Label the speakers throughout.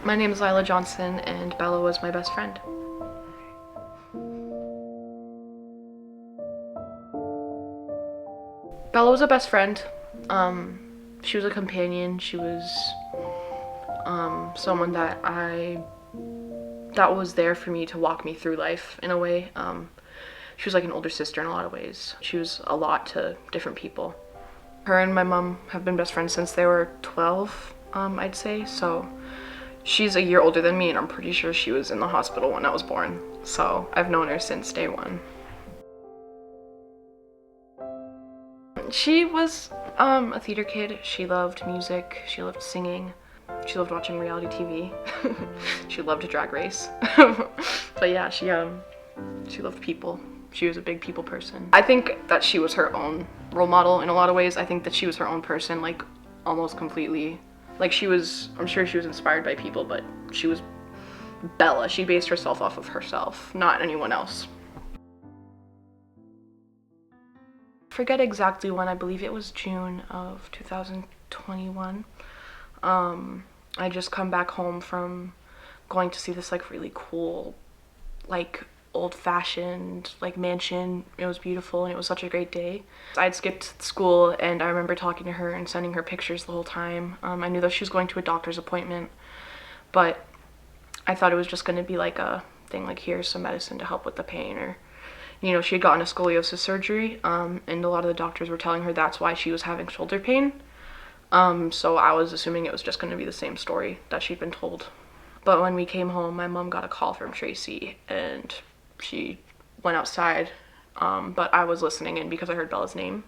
Speaker 1: My name is Lilah Johnson, and Bella was my best friend. Bella was a best friend. She was a companion. She was someone that was there for me to walk me through life in a way. She was like an older sister in a lot of ways. She was a lot to different people. Her and my mom have been best friends since they were 12, I'd say. So she's a year older than me, and I'm pretty sure she was in the hospital when I was born. So I've known her since day one. She was a theater kid. She loved music. She loved singing. She loved watching reality TV. She loved to drag race. But yeah, she loved people. She was a big people person. I think that she was her own role model in a lot of ways. I think that she was her own person, like almost completely. Like I'm sure she was inspired by people, but she was Bella. She based herself off of herself, not anyone else. I forget exactly when. I believe it was June of 2021. I just come back home from going to see this like really cool, like old-fashioned like mansion. It was beautiful and it was such a great day. I'd skipped school and I remember talking to her and sending her pictures the whole time. I knew that she was going to a doctor's appointment, but I thought it was just going to be like a thing like, here's some medicine to help with the pain, or you know, she had gotten a scoliosis surgery, and a lot of the doctors were telling her that's why she was having shoulder pain. So I was assuming it was just going to be the same story that she'd been told. But when we came home, my mom got a call from Tracy, and she went outside, but I was listening in because I heard Bella's name,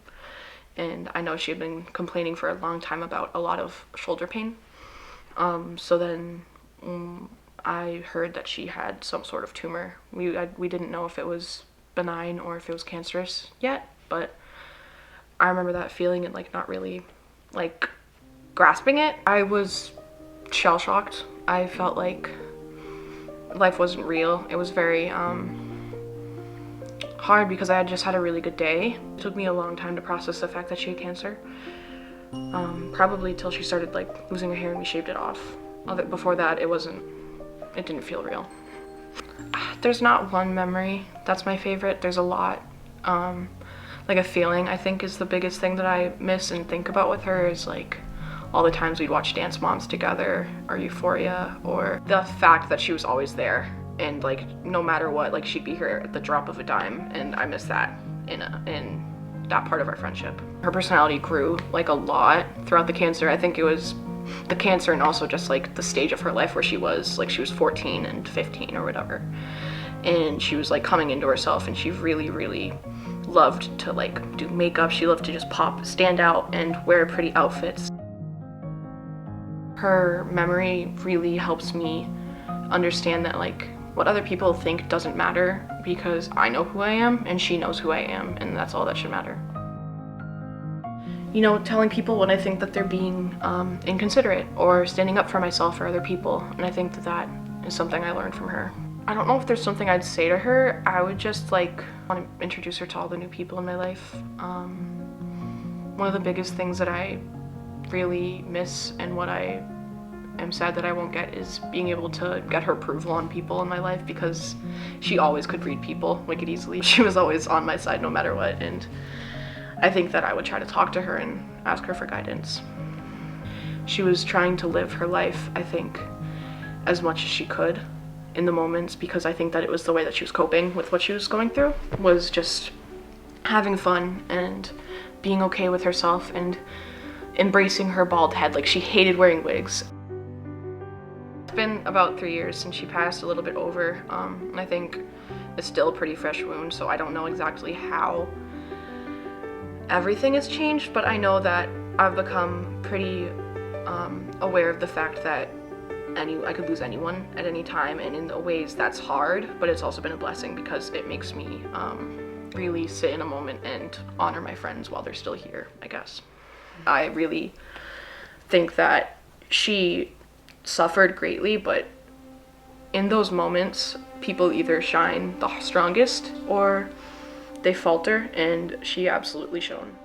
Speaker 1: and I know she had been complaining for a long time about a lot of shoulder pain. So then I heard that she had some sort of tumor. We didn't know if it was benign or if it was cancerous yet, but I remember that feeling and like not really like grasping it. I was shell-shocked. I felt like life wasn't real. It was very hard because I had just had a really good day. It took me a long time to process the fact that she had cancer. Probably till she started like losing her hair and we shaved it off. Before that, it didn't feel real. There's not one memory that's my favorite. There's a lot. Like a feeling, I think, is the biggest thing that I miss and think about with her, is like all the times we'd watch Dance Moms together or Euphoria, or the fact that she was always there and like no matter what, like she'd be here at the drop of a dime, and I miss that in that part of our friendship. Her personality grew like a lot throughout the cancer. I think it was the cancer and also just like the stage of her life where she was 14 and 15 or whatever, and she was like coming into herself, and she really loved to like do makeup. She loved to just stand out and wear pretty outfits. Her memory really helps me understand that like what other people think doesn't matter, because I know who I am and she knows who I am, and that's all that should matter. You know, telling people when I think that they're being inconsiderate or standing up for myself or other people, and I think that is something I learned from her. I don't know if there's something I'd say to her. I would just like want to introduce her to all the new people in my life. One of the biggest things that I really miss and what I am sad that I won't get is being able to get her approval on people in my life, because she always could read people wicked easily. She was always on my side no matter what, and I think that I would try to talk to her and ask her for guidance. She was trying to live her life, I think, as much as she could in the moments, because I think that it was the way that she was coping with what she was going through, was just having fun and being okay with herself and embracing her bald head. Like, she hated wearing wigs. It's been about 3 years since she passed, a little bit over, and I think it's still a pretty fresh wound, so I don't know exactly how everything has changed, but I know that I've become pretty aware of the fact that I could lose anyone at any time, and in the ways that's hard, but it's also been a blessing because it makes me really sit in a moment and honor my friends while they're still here, I guess. I really think that she suffered greatly, but in those moments, people either shine the strongest or they falter, and she absolutely shone.